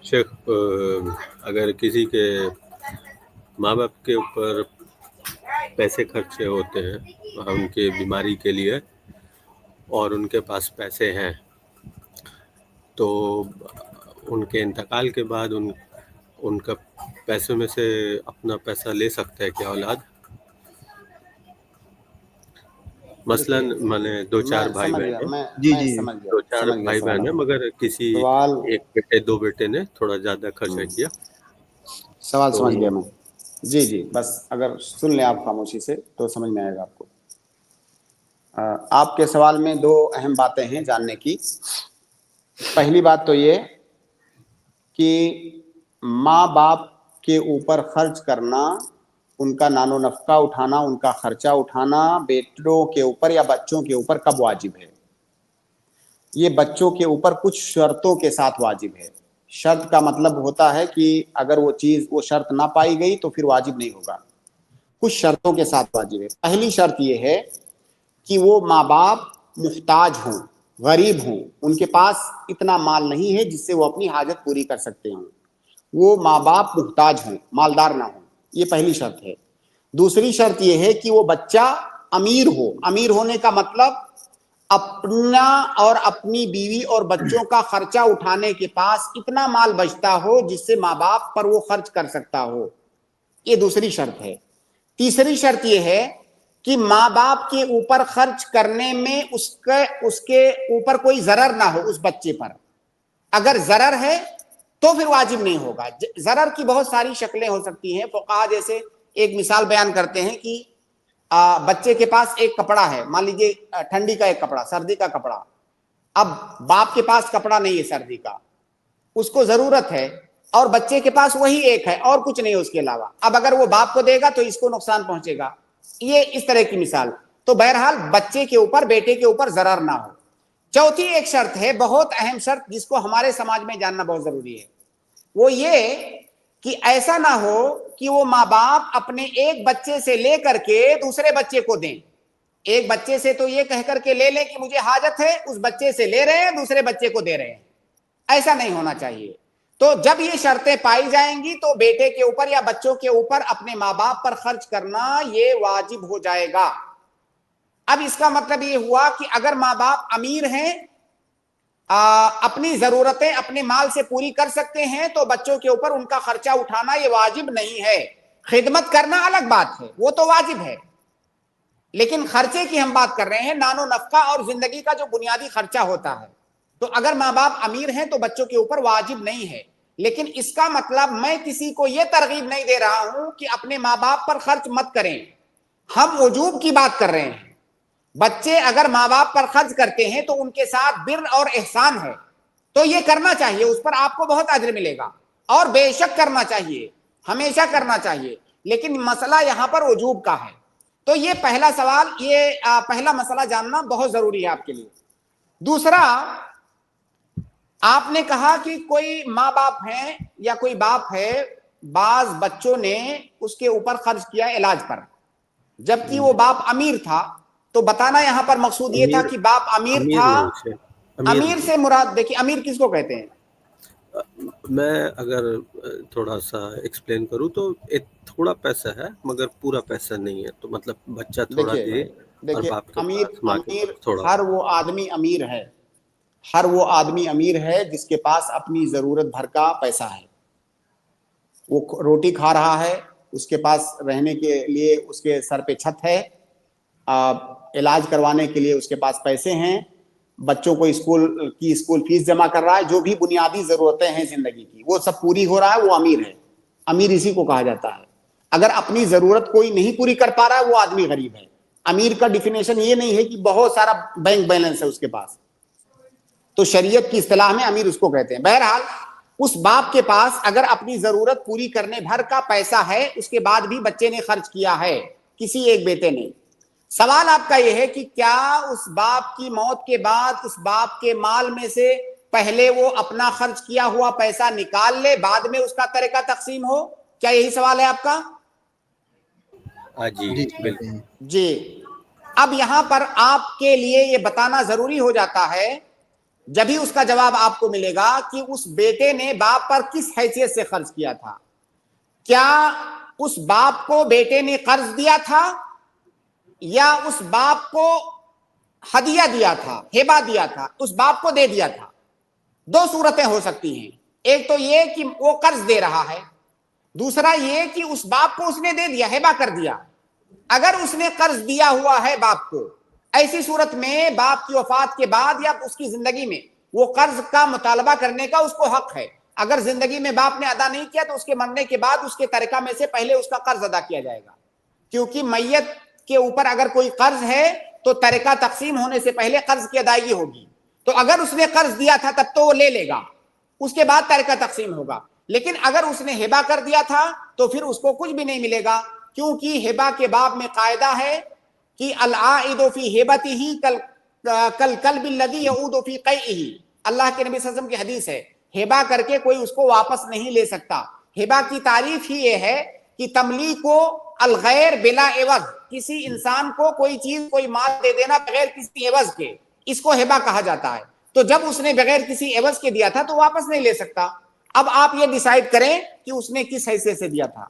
شیخ اگر کسی کے ماں باپ کے اوپر پیسے خرچے ہوتے ہیں ان کی بیماری کے لیے اور ان کے پاس پیسے ہیں تو ان کے انتقال کے بعد ان کا پیسوں میں سے اپنا پیسہ لے سکتا ہے کیا اولاد؟ مثلاً میں نے دو چار بھائی بہن ہیں، میں سمجھ دو چار گیا بھائی سوال بہن ہیں، آپ کا. مگر کسی سوال ایک بیٹے دو بیٹے نے تھوڑا زیادہ خرچہ کیا سوال تو سمجھ گیا میں. جی بس اگر سن لیں آپ خاموشی سے تو سمجھ میں آئے گا آپ کو. آپ کے سوال میں دو اہم باتیں ہیں جاننے کی. پہلی بات تو یہ کہ ماں باپ کے اوپر خرچ کرنا، ان کا نان و نفقہ اٹھانا، ان کا خرچہ اٹھانا بیٹوں کے اوپر یا بچوں کے اوپر کب واجب ہے؟ یہ بچوں کے اوپر کچھ شرطوں کے ساتھ واجب ہے. شرط کا مطلب ہوتا ہے کہ اگر وہ شرط نہ پائی گئی تو پھر واجب نہیں ہوگا. کچھ شرطوں کے ساتھ واجب ہے. پہلی شرط یہ ہے کہ وہ ماں باپ محتاج ہوں، غریب ہوں، ان کے پاس اتنا مال نہیں ہے جس سے وہ اپنی حاجت پوری کر سکتے ہوں. وہ ماں باپ محتاج ہوں، مالدار نہ ہوں. یہ پہلی شرط ہے. دوسری شرط یہ ہے کہ وہ بچہ امیر ہو. امیر ہونے کا مطلب اپنا اور اپنی بیوی اور بچوں کا خرچہ اٹھانے کے پاس اتنا مال بچتا ہو جس سے ماں باپ پر وہ خرچ کر سکتا ہو. یہ دوسری شرط ہے. تیسری شرط یہ ہے کہ ماں باپ کے اوپر خرچ کرنے میں اس کے اوپر کوئی ضرر نہ ہو اس بچے پر. اگر ضرر ہے تو پھر واجب نہیں ہوگا. ضرر کی بہت ساری شکلیں ہو سکتی ہیں. فقہا جیسے ایک مثال بیان کرتے ہیں کہ بچے کے پاس ایک کپڑا ہے، مان لیجیے ٹھنڈی کا ایک کپڑا، سردی کا کپڑا. اب باپ کے پاس کپڑا نہیں ہے سردی کا، اس کو ضرورت ہے، اور بچے کے پاس وہی ایک ہے اور کچھ نہیں اس کے علاوہ. اب اگر وہ باپ کو دے گا تو اس کو نقصان پہنچے گا. یہ اس طرح کی مثال. تو بہرحال بچے کے اوپر، بیٹے کے اوپر ضرر نہ ہو. چوتھی ایک شرط ہے، بہت اہم شرط، جس کو ہمارے سماج میں جاننا بہت ضروری ہے. وہ یہ کہ ایسا نہ ہو کہ وہ ماں باپ اپنے ایک بچے سے لے کر کے دوسرے بچے کو دیں. ایک بچے سے تو یہ کہہ کر کے لے لیں کہ مجھے حاجت ہے، اس بچے سے لے رہے ہیں، دوسرے بچے کو دے رہے ہیں. ایسا نہیں ہونا چاہیے. تو جب یہ شرطیں پائی جائیں گی تو بیٹے کے اوپر یا بچوں کے اوپر اپنے ماں باپ پر خرچ کرنا یہ واجب ہو جائے گا. اب اس کا مطلب یہ ہوا کہ اگر ماں باپ امیر ہیں، اپنی ضرورتیں اپنے مال سے پوری کر سکتے ہیں، تو بچوں کے اوپر ان کا خرچہ اٹھانا یہ واجب نہیں ہے. خدمت کرنا الگ بات ہے، وہ تو واجب ہے. لیکن خرچے کی ہم بات کر رہے ہیں، نان و نفقہ اور زندگی کا جو بنیادی خرچہ ہوتا ہے. تو اگر ماں باپ امیر ہیں تو بچوں کے اوپر واجب نہیں ہے. لیکن اس کا مطلب میں کسی کو یہ ترغیب نہیں دے رہا ہوں کہ اپنے ماں باپ پر خرچ مت کریں. ہم وجوب کی بات کر رہے ہیں. بچے اگر ماں باپ پر خرچ کرتے ہیں تو ان کے ساتھ بر اور احسان ہے، تو یہ کرنا چاہیے. اس پر آپ کو بہت اجر ملے گا، اور بے شک کرنا چاہیے، ہمیشہ کرنا چاہیے. لیکن مسئلہ یہاں پر وجوب کا ہے. تو یہ پہلا سوال، یہ پہلا مسئلہ جاننا بہت ضروری ہے آپ کے لیے. دوسرا، آپ نے کہا کہ کوئی ماں باپ ہیں یا کوئی باپ ہے، بعض بچوں نے اس کے اوپر خرچ کیا علاج پر، جبکہ وہ باپ امیر تھا. تو بتانا یہاں پر مقصود یہ تھا کہ باپ امیر تھا. نہیں سے امیر سے مراد دیکھیے، امیر کس کو کہتے ہیں؟ میں اگر تھوڑا سا ایکسپلین کروں تو تھوڑا پیسہ ہے مگر پورا پیسہ نہیں ہے. تو مطلب بچہ تھوڑا دیکھیے دے اور دیکھیے باپ کے امیر پاس، ماں کے امیر پاس تھوڑا. ہر وہ آدمی امیر ہے، ہر وہ آدمی امیر ہے جس کے پاس اپنی ضرورت بھر کا پیسہ ہے. وہ روٹی کھا رہا ہے، اس کے پاس رہنے کے لیے اس کے سر پہ چھت ہے، علاج کروانے کے لیے اس کے پاس پیسے ہیں، بچوں کو اسکول فیس جمع کر رہا ہے. جو بھی بنیادی ضرورتیں ہیں زندگی کی وہ سب پوری ہو رہا ہے، وہ امیر ہے. امیر اسی کو کہا جاتا ہے. اگر اپنی ضرورت کوئی نہیں پوری کر پا رہا ہے وہ آدمی غریب ہے. امیر کا ڈیفینیشن یہ نہیں ہے کہ بہت سارا بینک بیلنس ہے اس کے پاس. تو شریعت کی اصطلاح میں امیر اس کو کہتے ہیں. بہرحال اس باپ کے پاس اگر اپنی ضرورت پوری کرنے بھر کا پیسہ ہے، اس کے بعد بھی بچے نے خرچ کیا ہے، کسی ایک بیٹے نے، سوال آپ کا یہ ہے کہ کیا اس باپ کی موت کے بعد اس باپ کے مال میں سے پہلے وہ اپنا خرچ کیا ہوا پیسہ نکال لے، بعد میں اس کا طریقہ تقسیم ہو؟ کیا یہی سوال ہے آپ کا؟ جی بالکل. جی. اب یہاں پر آپ کے لیے یہ بتانا ضروری ہو جاتا ہے جبھی اس کا جواب آپ کو ملے گا کہ اس بیٹے نے باپ پر کس حیثیت سے خرچ کیا تھا. کیا اس باپ کو بیٹے نے قرض دیا تھا یا اس باپ کو ہدیہ دیا تھا, ہبہ دیا تھا, اس باپ کو دے دیا تھا. دو صورتیں ہو سکتی ہیں. ایک تو یہ کہ وہ قرض دے رہا ہے, دوسرا یہ کہ اس باپ کو اس نے دے دیا, ہبہ کر دیا. اگر اس نے قرض دیا ہوا ہے باپ کو, ایسی صورت میں باپ کی وفات کے بعد یا اس کی زندگی میں وہ قرض کا مطالبہ کرنے کا اس کو حق ہے. اگر زندگی میں باپ نے ادا نہیں کیا تو اس کے مرنے کے بعد اس کے ترکہ میں سے پہلے اس کا قرض ادا کیا جائے گا, کیونکہ میت کے اوپر اگر کوئی قرض ہے تو ترکہ تقسیم ہونے سے پہلے قرض کی ادائیگی ہوگی. تو اگر اس نے قرض دیا تھا تب تو وہ لے لے گا, اس کے بعد ترکہ تقسیم ہوگا. لیکن اگر اس نے ہبہ کر دیا تھا تو پھر اس کو کچھ بھی نہیں ملے گا, کیونکہ ہبہ کے باب میں قاعدہ ہے کہ العائد فی ہبتہ کالکلب الذی یعود فی قیئہ. اللہ کے نبی صلی اللہ علیہ وسلم کی حدیث ہے, ہبہ کر کے کوئی اس کو واپس نہیں لے سکتا. ہبہ کی تعریف ہی یہ ہے کہ تملیک الغیر بلا عوض, کسی انسان کو کوئی چیز کوئی مال دے دینا بغیر کسی عوض کے, اس کو ہبہ کہا جاتا ہے. تو جب اس نے بغیر کسی عوض کے دیا تھا تو واپس نہیں لے سکتا. اب آپ یہ ڈیسائیڈ کریں کہ اس نے کس حیثیت سے دیا تھا.